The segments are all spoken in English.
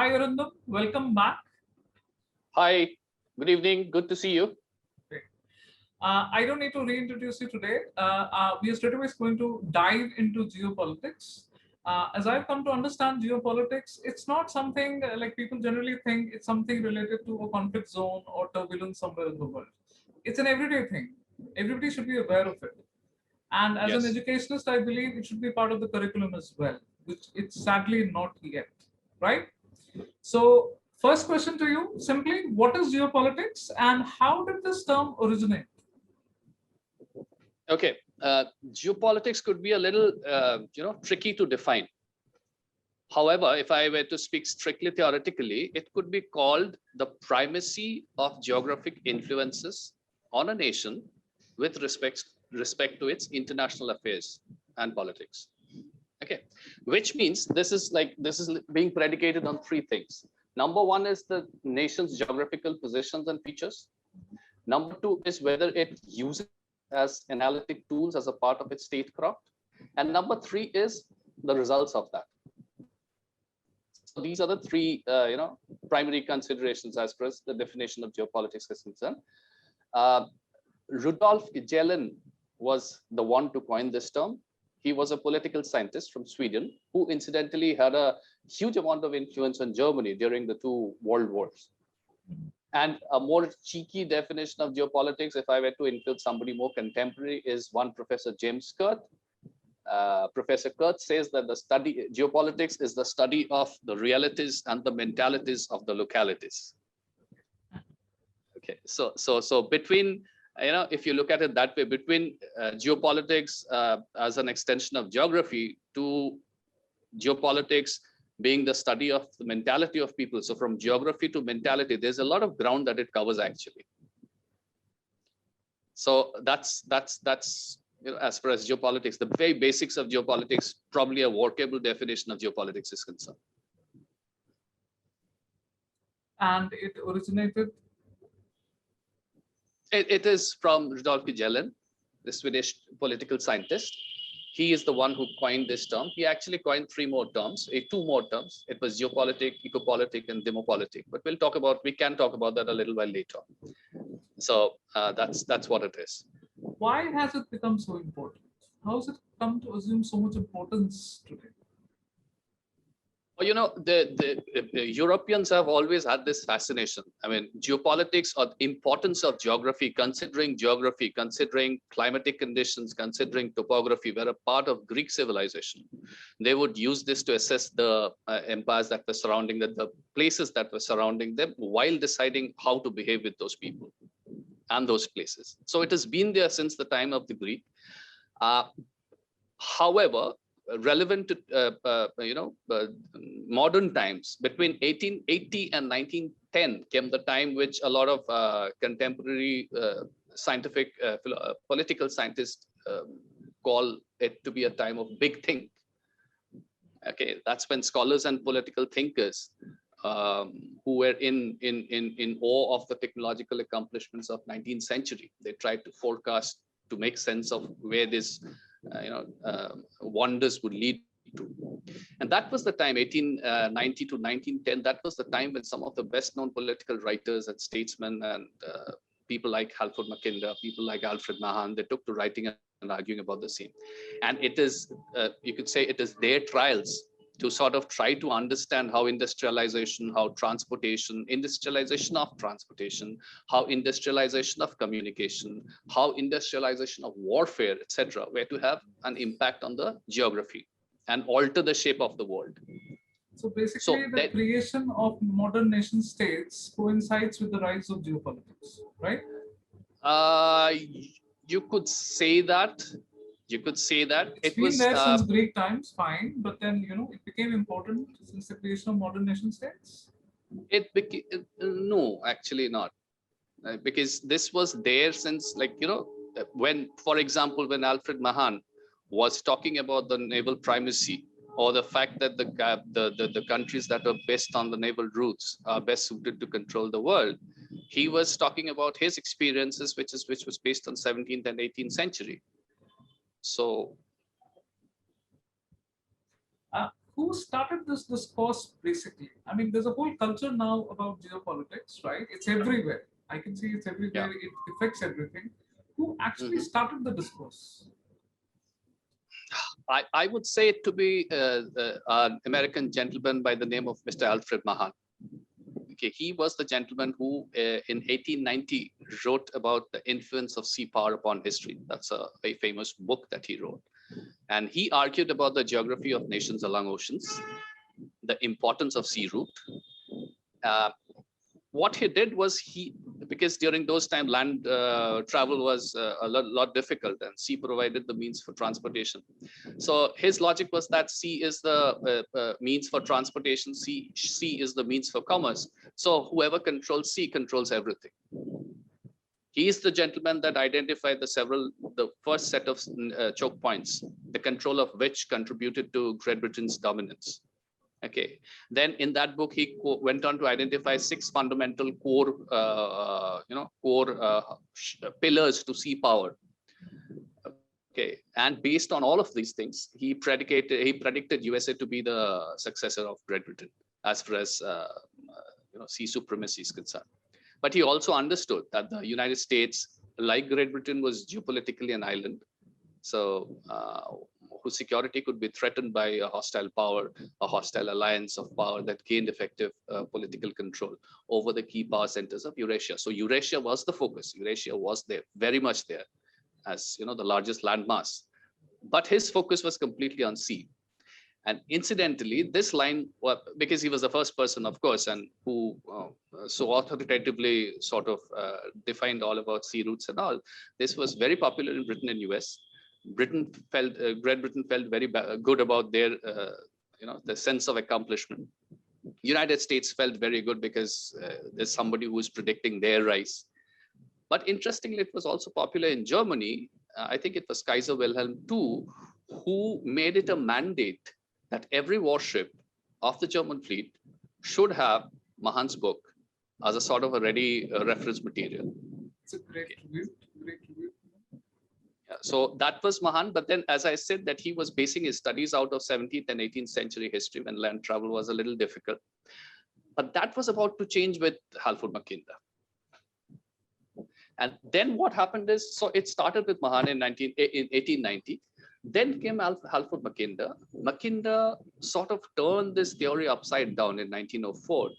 Hi, Arindam. Welcome back. Hi, good evening. Good to see you. Great. I don't need to reintroduce you today. We are straight away going to dive into geopolitics. As I've come to understand geopolitics, it's not something like people generally think it's something related to a conflict zone or turbulence somewhere in the world. It's an everyday thing. Everybody should be aware of it. And as an Yes. educationist, I believe it should be part of the curriculum as well, which it's sadly not yet, right? So, first question to you simply, what is geopolitics and how did this term originate? Okay. Geopolitics could be a little, tricky to define. However, if I were to speak strictly theoretically, it could be called the primacy of geographic influences on a nation with respect to its international affairs and politics. Okay, which means this is being predicated on three things. Number one is the nation's geographical positions and features. Number two is whether it uses as analytic tools as a part of its statecraft. And number three is the results of that. So these are the three, primary considerations as far as the definition of geopolitics is concerned. Rudolf Gehlen was the one to coin this term. He was a political scientist from Sweden who incidentally had a huge amount of influence on Germany during the two world wars. And a more cheeky definition of geopolitics, if I were to include somebody more contemporary, is one Professor James Kurt. Professor Kurt says that geopolitics is the study of the realities and the mentalities of the localities. Okay, so between, if you look at it that way, between geopolitics as an extension of geography to geopolitics being the study of the mentality of people. So from geography to mentality, there's a lot of ground that it covers actually. So that's as far as geopolitics, the very basics of geopolitics, probably a workable definition of geopolitics is concerned. And it originated? It is from Rudolf Gehlen, the Swedish political scientist. He is the one who coined this term. He actually coined two more terms. It was geopolitic, ecopolitic, and demopolitic. But we can talk about that a little while later. So that's what it is. Why has it become so important? How has it come to assume so much importance today? Well, the Europeans have always had this fascination. I mean, geopolitics or the importance of geography, considering climatic conditions, considering topography, were a part of Greek civilization. They would use this to assess the empires that were surrounding them, the places that were surrounding them, while deciding how to behave with those people and those places. So it has been there since the time of the Greek. However, relevant to modern times, between 1880 and 1910 came the time which a lot of contemporary scientific political scientists call it to be a time of big think. Okay, that's when scholars and political thinkers who were in awe of the technological accomplishments of 19th century, they tried to forecast, to make sense of where this wonders would lead to. And that was the time, 1890 to 1910, that was the time when some of the best known political writers and statesmen and people like Halford, Mackinder, people like Alfred Mahan, they took to writing and arguing about the same. And it is, you could say it is their trials to sort of try to understand how industrialization, how industrialization of transportation, how industrialization of communication, how industrialization of warfare, etc., were to have an impact on the geography and alter the shape of the world. So basically, the creation of modern nation states coincides with the rise of geopolitics, right? You could say that. It's been there since Greek times, fine, but then it became important since the creation of modern nation states. No, actually not, because this was there since, when, for example, when Alfred Mahan was talking about the naval primacy, or the fact that the countries that are best on the naval routes are best suited to control the world, he was talking about his experiences, which was based on 17th and 18th century. So who started this discourse basically? I mean, there's a whole culture now about geopolitics, right? It's everywhere. I can see it's Yeah. everywhere. It affects everything. Who actually Mhm. started the discourse? I would say it to be an American gentleman by the name of Mr. Alfred Mahan. Okay, he was the gentleman who in 1890 wrote about the influence of sea power upon history. That's a very famous book that he wrote. And he argued about the geography of nations along oceans, the importance of sea route. Uh, what he did was because during those time land travel was a lot difficult and sea provided the means for transportation. So his logic was that sea is the means for transportation, sea is the means for commerce. So whoever controls sea controls everything. He is the gentleman that identified the first set of choke points, the control of which contributed to Great Britain's dominance. Okay. Then in that book, he went on to identify 6 fundamental core, pillars to sea power. Okay. And based on all of these things, he predicted USA to be the successor of Great Britain as far as sea supremacy is concerned. But he also understood that the United States, like Great Britain, was geopolitically an island. So whose security could be threatened by a hostile power, a hostile alliance of power that gained effective political control over the key power centers of Eurasia. So Eurasia was the focus. Eurasia was there, very much there, as the largest landmass. But his focus was completely on sea. And incidentally, this line, because he was the first person, of course, and who so authoritatively sort of defined all about sea routes and all, this was very popular in Britain and US. Great Britain felt very good about their, the sense of accomplishment. United States felt very good because there's somebody who is predicting their rise. But interestingly, it was also popular in Germany. I think it was Kaiser Wilhelm II who made it a mandate that every warship of the German fleet should have Mahan's book as a sort of a ready reference material. It's a great tribute. Great tribute. So that was Mahan, but then as I said that he was basing his studies out of 17th and 18th century history when land travel was a little difficult. But that was about to change with Halford Mackinder. And then what happened is, so it started with Mahan in 1890. Then came Halford Mackinder. Mackinder sort of turned this theory upside down in 1904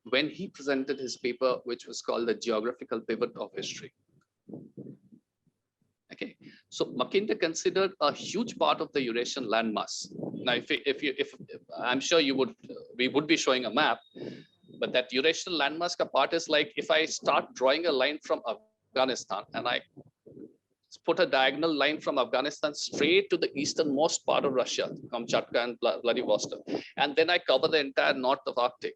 when he presented his paper, which was called The Geographical Pivot of History. Okay, so Mackinder considered a huge part of the Eurasian landmass. Now, if I'm sure we would be showing a map, but that Eurasian landmass part is like if I start drawing a line from Afghanistan and I put a diagonal line from Afghanistan straight to the easternmost part of Russia, Kamchatka and Vladivostok, and then I cover the entire north of Arctic,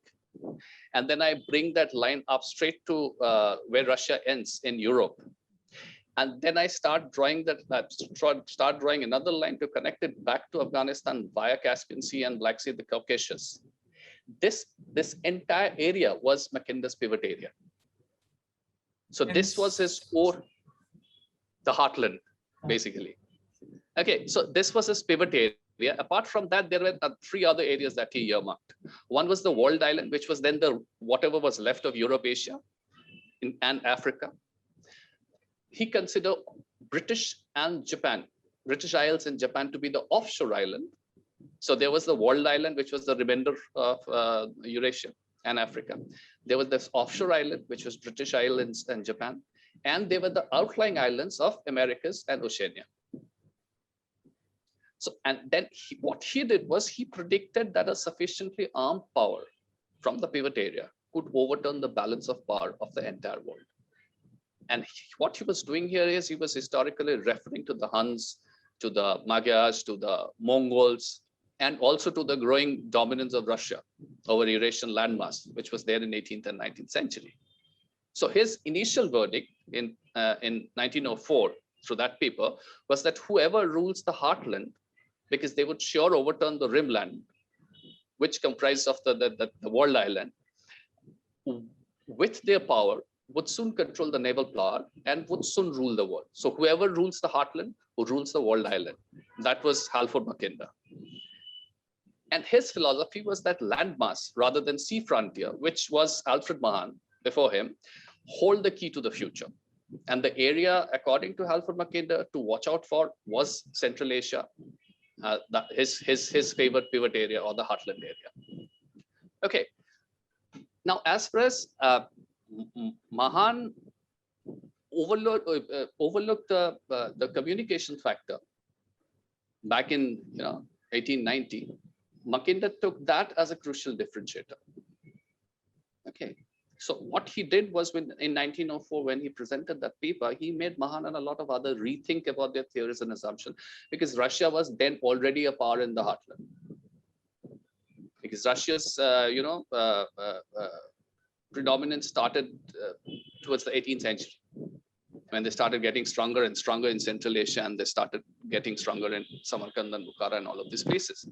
and then I bring that line up straight to where Russia ends in Europe. And then I start drawing start drawing another line to connect it back to Afghanistan via Caspian Sea and Black Sea, the Caucasus. This entire area was Mackinder's pivot area. So this was his core, the heartland, basically. Okay, so this was his pivot area. Apart from that, there were 3 other areas that he earmarked. One was the walled island, which was then whatever was left of Europe, Asia, and Africa. He considered British Isles and Japan to be the offshore island. So there was the walled island, which was the remainder of Eurasia and Africa. There was this offshore island, which was British Islands and Japan. And there were the outlying islands of Americas and Oceania. So, and then what he did was he predicted that a sufficiently armed power from the pivot area could overturn the balance of power of the entire world. And what he was doing here is he was historically referring to the Huns, to the Magyars, to the Mongols, and also to the growing dominance of Russia over Eurasian landmass, which was there in 18th and 19th century. So his initial verdict in 1904 through that paper was that whoever rules the heartland, because they would sure overturn the rimland, which comprised of the walled island, with their power, would soon control the naval power and would soon rule the world. So whoever rules the heartland, who rules the walled island. That was Halford Mackinder. And his philosophy was that landmass rather than sea frontier, which was Alfred Mahan before him, hold the key to the future. And the area, according to Halford Mackinder, to watch out for was Central Asia, his favorite pivot area, or the Heartland area. Okay. Now, as far as Mahan overlooked the communication factor back in 1890, Mackinder took that as a crucial differentiator. Okay. So what he did was, in 1904, when he presented that paper, he made Mahan and a lot of other rethink about their theories and assumptions, because Russia was then already a power in the heartland. Because Russia's predominance started towards the 18th century, when they started getting stronger and stronger in Central Asia, and they started getting stronger in Samarkand and Bukhara and all of these places.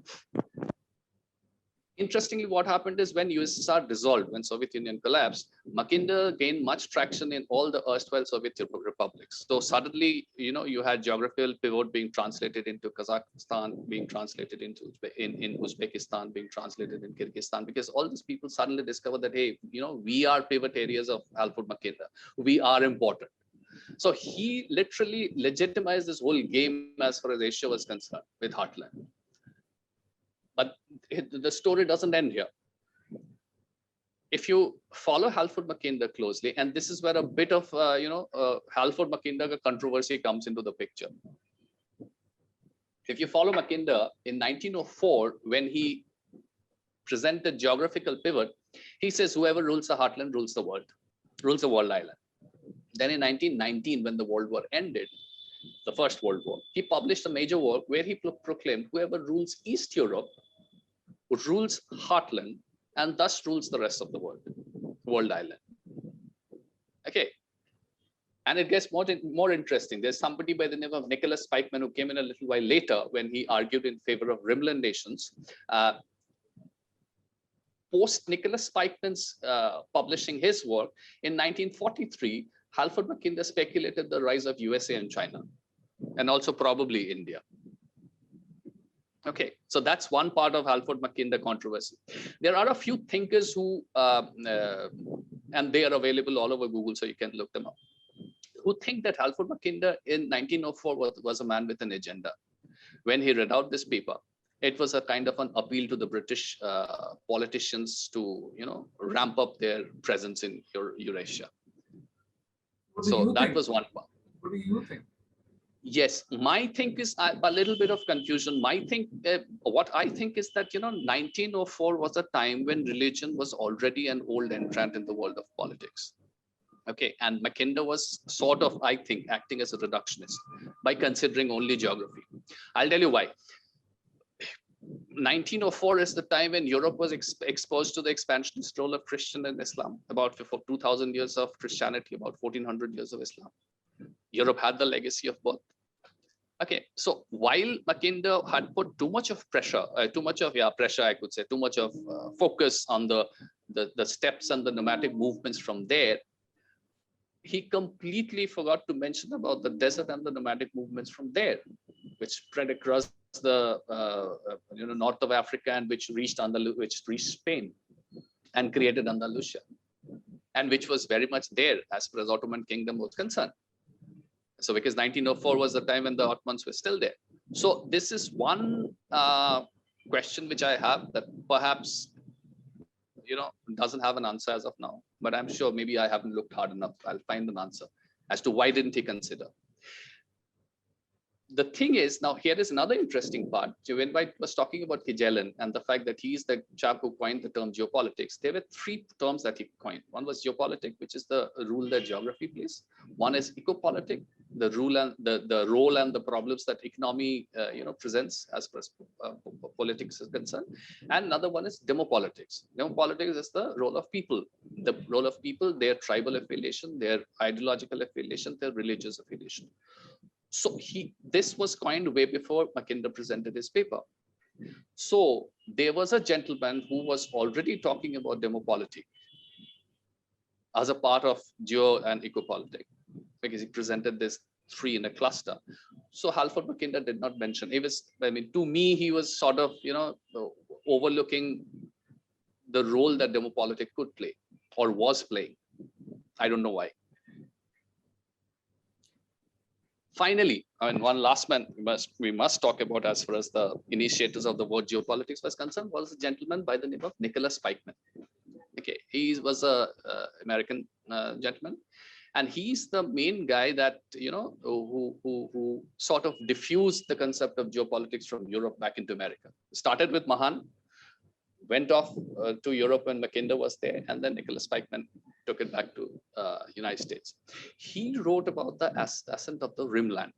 Interestingly, what happened is, when USSR dissolved, when Soviet Union collapsed, Mackinder gained much traction in all the erstwhile Soviet republics. So suddenly, you had geographical pivot being translated into Kazakhstan, being translated into in Uzbekistan, being translated in Kyrgyzstan, because all these people suddenly discovered that, hey, we are pivot areas of Halford Mackinder. We are important. So he literally legitimized this whole game as far as Asia was concerned with Heartland. But the story doesn't end here. If you follow Halford Mackinder closely, and this is where a bit of Halford Mackinder controversy comes into the picture. If you follow Mackinder in 1904, when he presented geographical pivot, he says whoever rules the heartland rules the world island. Then in 1919, when the World War ended, the First World War, he published a major work where he proclaimed whoever rules East Europe rules Heartland, and thus rules the rest of the world island. Okay. And it gets more interesting. There's somebody by the name of Nicholas Pikeman who came in a little while later, when he argued in favor of rimland nations. Post Nicholas Pikeman's publishing his work in 1943, Halford Mackinder speculated the rise of USA and China, and also probably India. Okay, so that's one part of Halford Mackinder controversy. There are a few thinkers who, and they are available all over Google, so you can look them up, who think that Halford Mackinder in 1904 was a man with an agenda. When he read out this paper, it was a kind of an appeal to the British politicians to, ramp up their presence in Eurasia. So that was one part. What do you think? Yes, my think is a little bit of confusion. What I think is that 1904 was a time when religion was already an old entrant in the world of politics. Okay, and Mackinder was sort of, I think, acting as a reductionist by considering only geography. I'll tell you why. 1904 is the time when Europe was exposed to the expansionist role of Christian and Islam. About 2,000 years of Christianity, about 1,400 years of Islam. Europe had the legacy of both. Okay, so while Mackinder had put too much of pressure, I could say, too much of focus on the steppes and the nomadic movements from there, he completely forgot to mention about the desert and the nomadic movements from there, which spread across the north of Africa, and which reached Spain and created Andalusia, and which was very much there as far as Ottoman Kingdom was concerned. So because 1904 was the time when the Ottomans were still there. So this is one question which I have that perhaps doesn't have an answer as of now, but I'm sure maybe I haven't looked hard enough. I'll find an answer as to why didn't he consider. The thing is, now here is another interesting part. When White was talking about Magellan and the fact that he's the chap who coined the term geopolitics, there were three terms that he coined. One was geopolitic, which is the role that geography plays. One is ecopolitic, the role and the problems that economy presents as far as politics is concerned. And another one is demopolitics. Demopolitics is the role of people. The role of people, their tribal affiliation, their ideological affiliation, their religious affiliation. So this was coined way before Mackinder presented his paper. So there was a gentleman who was already talking about demopolitics as a part of geo and ecopolitics, because he presented this three in a cluster. So Halford Mackinder did not mention. To me, he was sort of, overlooking the role that demopolitics could play or was playing. I don't know why. Finally, I mean, one last man we must talk about as far as the initiators of the word geopolitics was concerned was a gentleman by the name of Nicholas Pikeman. Okay, he was a American gentleman, and he's the main guy that who sort of diffused the concept of geopolitics from Europe back into America. Started with Mahan, went off to Europe when Mackinder was there, and then Nicholas Pikeman took it back to United States. He wrote about the ascent of the rimland,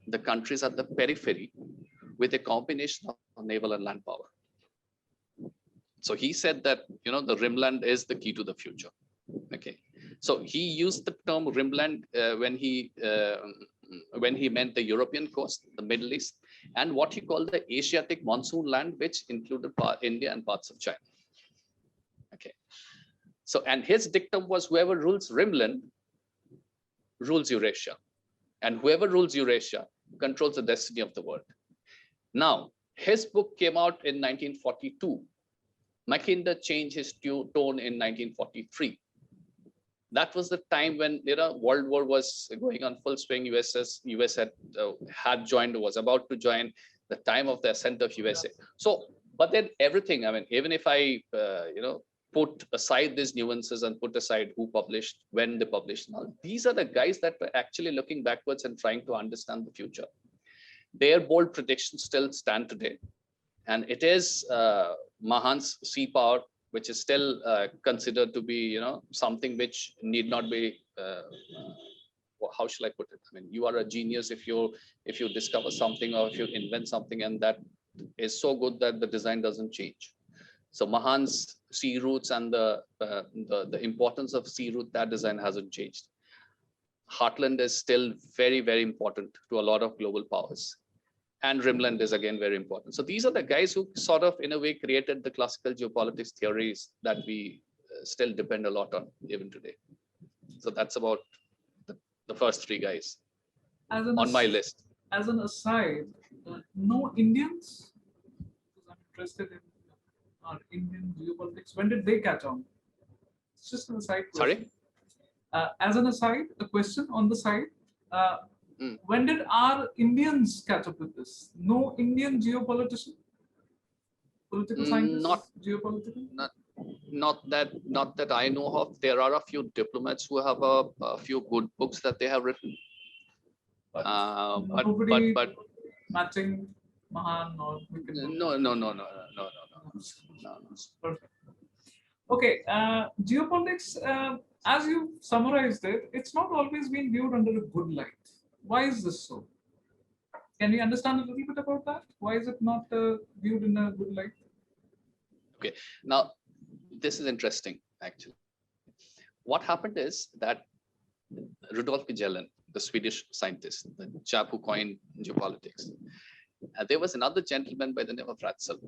the countries at the periphery, with a combination of naval and land power. So he said that the rimland is the key to the future. Okay, so he used the term rimland when he meant the European coast, the Middle East, and what he called the Asiatic monsoon land, which included India and parts of China. Okay, so and his dictum was whoever rules rimland rules Eurasia, and whoever rules Eurasia controls the destiny of the world. Now, his book came out in 1942. Mackinder changed his tone in 1943. That was the time when World War was going on full swing. US had joined, was about to join, the time of the ascent of USA. So, but then everything. I mean, even if I put aside these nuances and put aside who published, when they published, now these are the guys that were actually looking backwards and trying to understand the future. Their bold predictions still stand today, and it is Mahan's sea power, which is still considered to be, something which need not be. How shall I put it? I mean, you are a genius if you discover something or if you invent something, and that is so good that the design doesn't change. So Mahan's sea routes and the importance of sea route, that design hasn't changed. Heartland is still very, very important to a lot of global powers. And rimland is again very important. So these are the guys who sort of, in a way, created the classical geopolitics theories that we still depend a lot on even today. So that's about the first three guys on my list. As an aside, no Indians? Because I'm interested in our Indian geopolitics. When did they catch on? It's just an aside question. Sorry? As an aside, a question on the side. When did our Indians catch up with this? No Indian geopolitician? Political scientist? Geopolitical? Not that I know of. There are a few diplomats who have a few good books that they have written. But matching Mahan or No. Perfect. Okay, geopolitics, as you summarized it, it's not always been viewed under a good light. Why is this so? Can we understand a little bit about that? Why is it not viewed in a good light? Okay, now this is interesting actually. What happened is that Rudolf Magellan, the Swedish scientist, the chap who coined geopolitics, there was another gentleman by the name of Ratzel,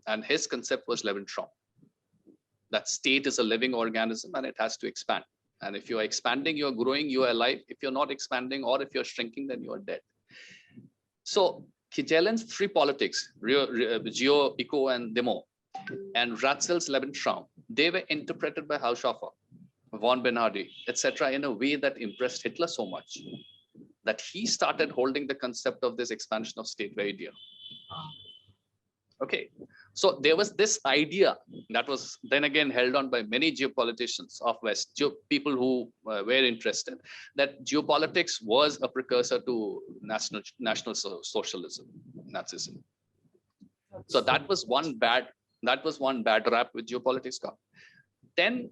and his concept was Lebensraum. That state is a living organism and it has to expand. And if you are expanding, you are growing, you are alive. If you're not expanding or if you're shrinking, then you are dead. So Magellan's three politics, geo, eco, and demo, and Ratzel's Lebensraum, they were interpreted by Haushofer, von Bernhardi, etc., in a way that impressed Hitler so much that he started holding the concept of this expansion of state very dear. Okay, so there was this idea that was then again held on by many geopoliticians of West, people who were interested, that geopolitics was a precursor to national socialism, Nazism. So that was one bad rap with geopolitics got. Then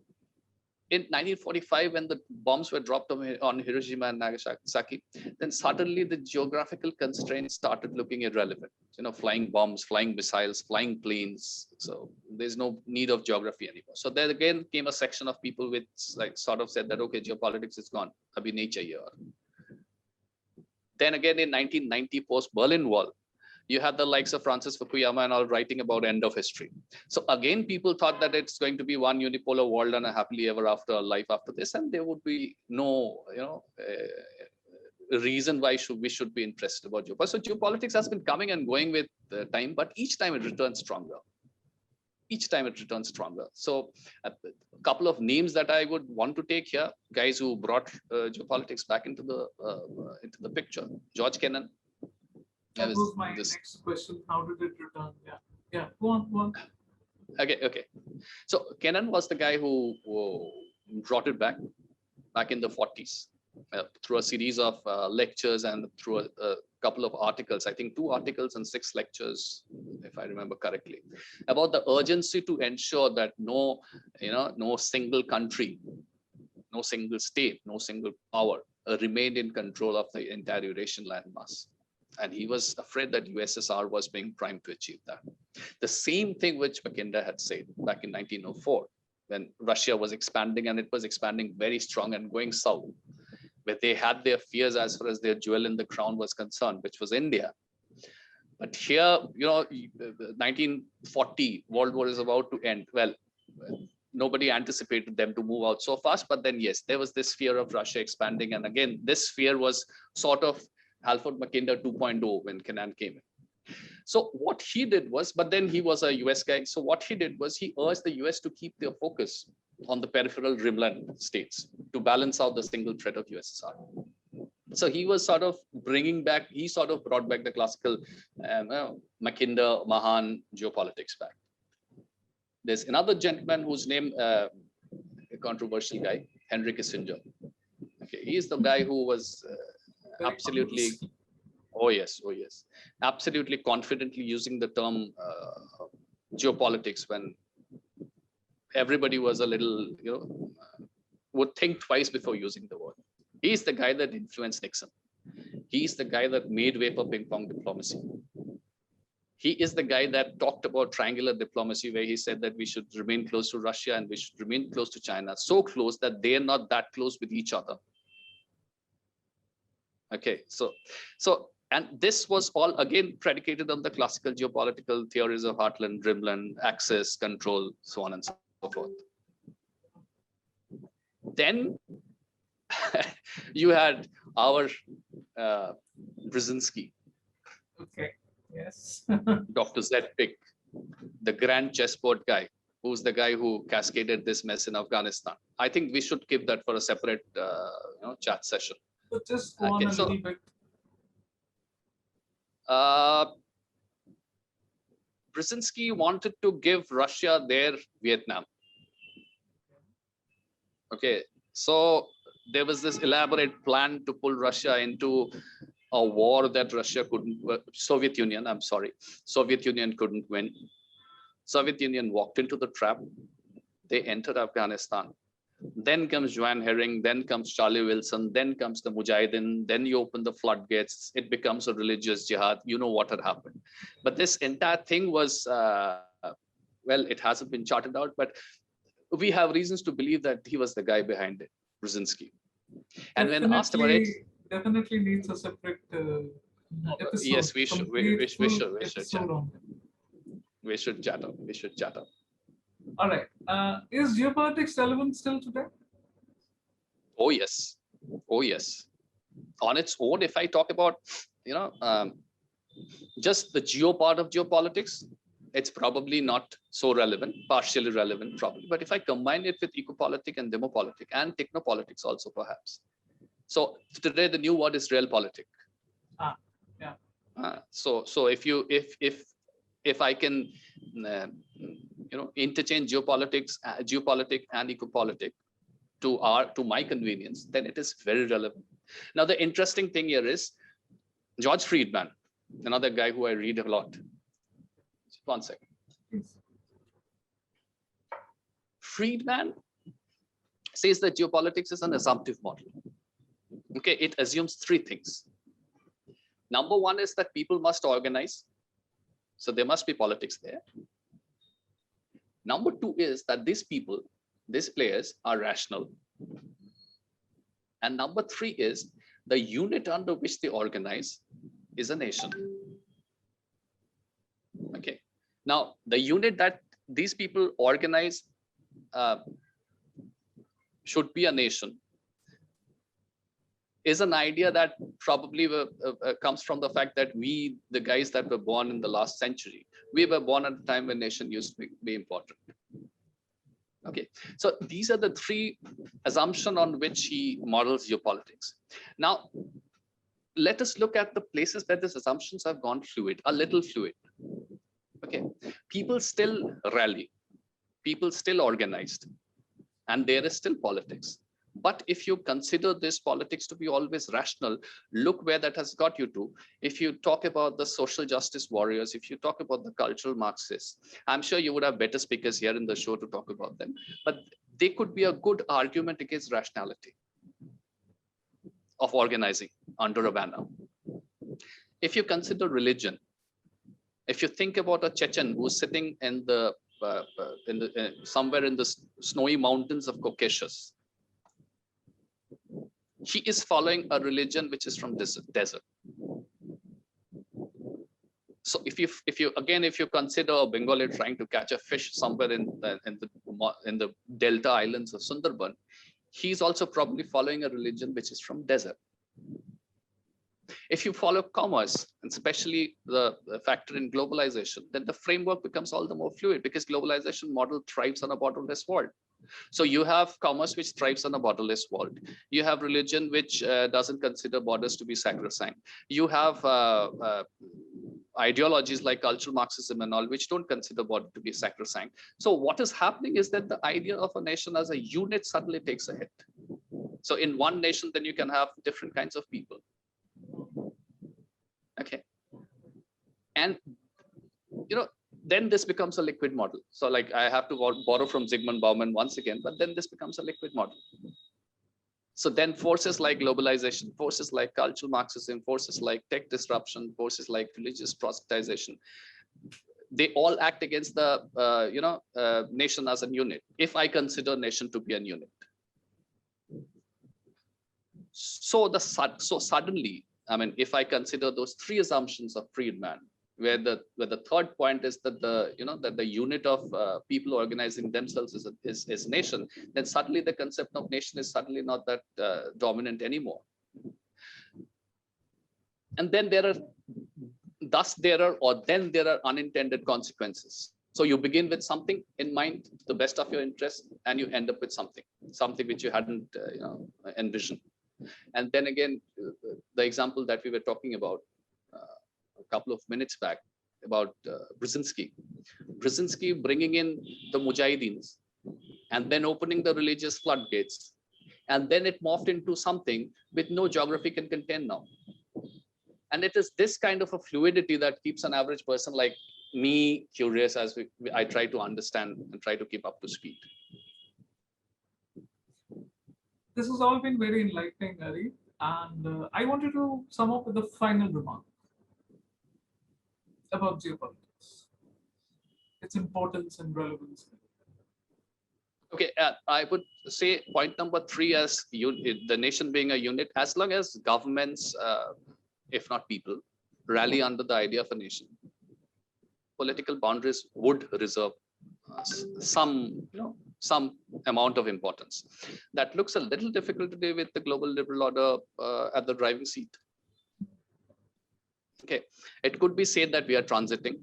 in 1945, when the bombs were dropped on Hiroshima and Nagasaki, then suddenly the geographical constraints started looking irrelevant. Flying bombs, flying missiles, flying planes. So there's no need of geography anymore. So there again came a section of people which sort of said that, okay, geopolitics is gone. Abhi nahi chahiye. Then again in 1990, post-Berlin Wall, you had the likes of Francis Fukuyama and all writing about end of history. So again, people thought that it's going to be one unipolar world and a happily ever after life after this, and there would be no, reason why we should be interested about geopolitics. So geopolitics has been coming and going with time, but each time it returns stronger. Each time it returns stronger. So a couple of names that I would want to take here, guys who brought geopolitics back into the picture. George Kennan. That was my next question. How did it return? Yeah. Go on. Okay. So Kennan was the guy who brought it back in the 40s through a series of lectures and through a couple of articles. I think 2 articles and 6 lectures, if I remember correctly, about the urgency to ensure that no single country, no single state, no single power remained in control of the entire Eurasian landmass. And he was afraid that USSR was being primed to achieve that. The same thing which Mackinder had said back in 1904, when Russia was expanding, and it was expanding very strong and going south, where they had their fears as far as their jewel in the crown was concerned, which was India. But here, 1940, World War is about to end. Well, nobody anticipated them to move out so fast, but then yes, there was this fear of Russia expanding. And again, this fear was sort of Halford Mackinder 2.0 when Kennan came in. So what he did was, but then he was a US guy. So what he did was he urged the US to keep their focus on the peripheral rimland states to balance out the single threat of USSR. So he was sort of brought back the classical Mackinder, Mahan geopolitics back. There's another gentleman whose name, a controversial guy, Henry Kissinger. Okay, he's the guy who was absolutely, absolutely confidently using the term geopolitics when everybody was a little, would think twice before using the word. He's the guy that influenced Nixon. He's the guy that made way for ping pong diplomacy. He is the guy that talked about triangular diplomacy, where he said that we should remain close to Russia and we should remain close to China, so close that they're not that close with each other. Okay, so and this was all again predicated on the classical geopolitical theories of heartland, rimland, axis, control, so on and so forth. Then you had our Brzezinski. Okay, yes. Dr. Z. Pick, the grand chessboard guy, who's the guy who cascaded this mess in Afghanistan. I think we should keep that for a separate chat session. But just go on a little bit. Brzezinski wanted to give Russia their Vietnam. Okay, so there was this elaborate plan to pull Russia into a war that Soviet Union couldn't win. Soviet Union walked into the trap. They entered Afghanistan. Then comes Joan Herring, then comes Charlie Wilson, then comes the Mujahideen, then you open the floodgates, it becomes a religious jihad. You know what had happened. But this entire thing was, well, it hasn't been charted out, but we have reasons to believe that he was the guy behind it, Brzezinski. And when asked about it, definitely needs a separate episode. Yes, we should chat up. All right. Is geopolitics relevant still today? Oh yes. On its own, if I talk about just the geo part of geopolitics, it's probably not so relevant, partially relevant probably. But if I combine it with ecopolitics and demopolitics and technopolitics also perhaps. So today the new word is realpolitik. So if I can interchange geopolitics and ecopolitics to my convenience, then it is very relevant. Now the interesting thing here is George Friedman, another guy who I read a lot. One second. Friedman says that geopolitics is an assumptive model. Okay, it assumes 3 things. Number 1 is that people must organize. So there must be politics there. Number 2 is that these players are rational. And number 3 is the unit under which they organize is a nation. Okay. Now, the unit that these people organize should be a nation. is an idea that probably comes from the fact that we, the guys that were born in the last century, we were born at a time when nation used to be important. Okay, so these are the three assumptions on which he models geopolitics. Now, let us look at the places where these assumptions have gone fluid, a little fluid. Okay, people still rally, people still organized, and there is still politics. But if you consider this politics to be always rational, look where that has got you to. If you talk about the social justice warriors, if you talk about the cultural Marxists, I'm sure you would have better speakers here in the show to talk about them, but they could be a good argument against rationality of organizing under a banner. If you consider religion, if you think about a Chechen who's sitting in the somewhere in the snowy mountains of Caucasus, he is following a religion which is from this desert. So if you consider a Bengali trying to catch a fish somewhere in the Delta Islands of Sundarban, he's also probably following a religion which is from desert. If you follow commerce, and especially the factor in globalization, then the framework becomes all the more fluid, because globalization model thrives on a borderless world. So you have commerce which thrives on a borderless world. You have religion which doesn't consider borders to be sacrosanct. You have ideologies like cultural Marxism and all, which don't consider border to be sacrosanct. So what is happening is that the idea of a nation as a unit suddenly takes a hit. So in one nation, then you can have different kinds of people. Okay. And, then this becomes a liquid model. So like I have to borrow from Zygmunt Bauman once again, but then this becomes a liquid model. So then forces like globalization, forces like cultural Marxism, forces like tech disruption, forces like religious proselytization, they all act against the nation as a unit, if I consider nation to be a unit. So suddenly, I mean, if I consider those three assumptions of Friedman, where the third point is that the unit of people organizing themselves is nation, then suddenly the concept of nation is suddenly not that dominant anymore. And then there are unintended consequences. So you begin with something in mind, to the best of your interest, and you end up with something which you hadn't envisioned. And then again, the example that we were talking about a couple of minutes back about Brzezinski bringing in the Mujahideens and then opening the religious floodgates, and then it morphed into something with no geography can contain now. And it is this kind of a fluidity that keeps an average person like me curious as I try to understand and try to keep up to speed. This has all been very enlightening, Ari, and I wanted to sum up with a final remark about geopolitics, its importance and relevance. Okay, I would say point number 3 as the nation being a unit, as long as governments, if not people, rally under the idea of a nation, political boundaries would reserve some amount of importance. That looks a little difficult today with the global liberal order at the driving seat. Okay, it could be said that we are transiting.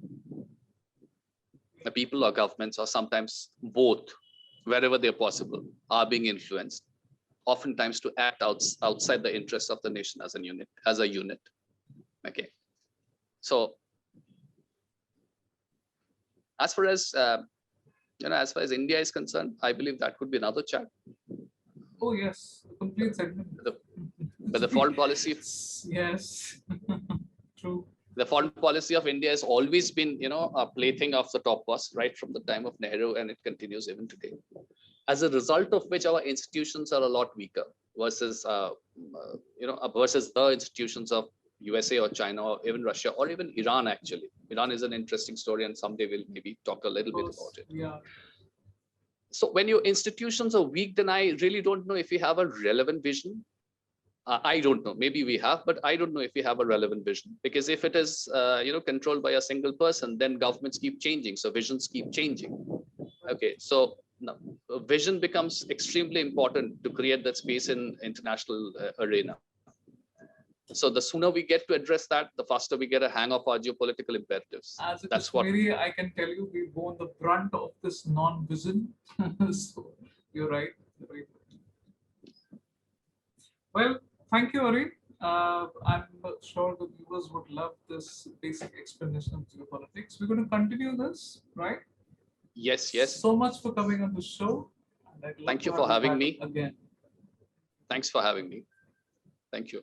The people or governments, or sometimes both, wherever they're possible, are being influenced, oftentimes to act outside the interests of the nation as a unit. Okay, so as far as India is concerned, I believe that could be another chat. Oh yes, a complete segment. But the foreign policy, yes, true. The foreign policy of India has always been, a plaything of the top boss right from the time of Nehru, and it continues even today. As a result of which, our institutions are a lot weaker versus, versus the institutions of USA or China or even Russia or even Iran. Actually, Iran is an interesting story, and someday we'll maybe talk a little bit about it. Yeah. So when your institutions are weak, then I really don't know if we have a relevant vision. I don't know. Maybe we have, but I don't know if we have a relevant vision. Because if it is, controlled by a single person, then governments keep changing. So visions keep changing. Okay, so now, vision becomes extremely important to create that space in international arena. So the sooner we get to address that, the faster we get a hang of our geopolitical imperatives. As it That's is what. very, I can tell you, we borne the brunt of this non-vision. So you're right. You're right. Well, thank you, Arin. I'm sure the viewers would love this basic explanation of geopolitics. We're going to continue this, right? Yes, yes. So much for coming on the show. And I'd love Thank to you have for having back me. again. Thanks for having me. Thank you.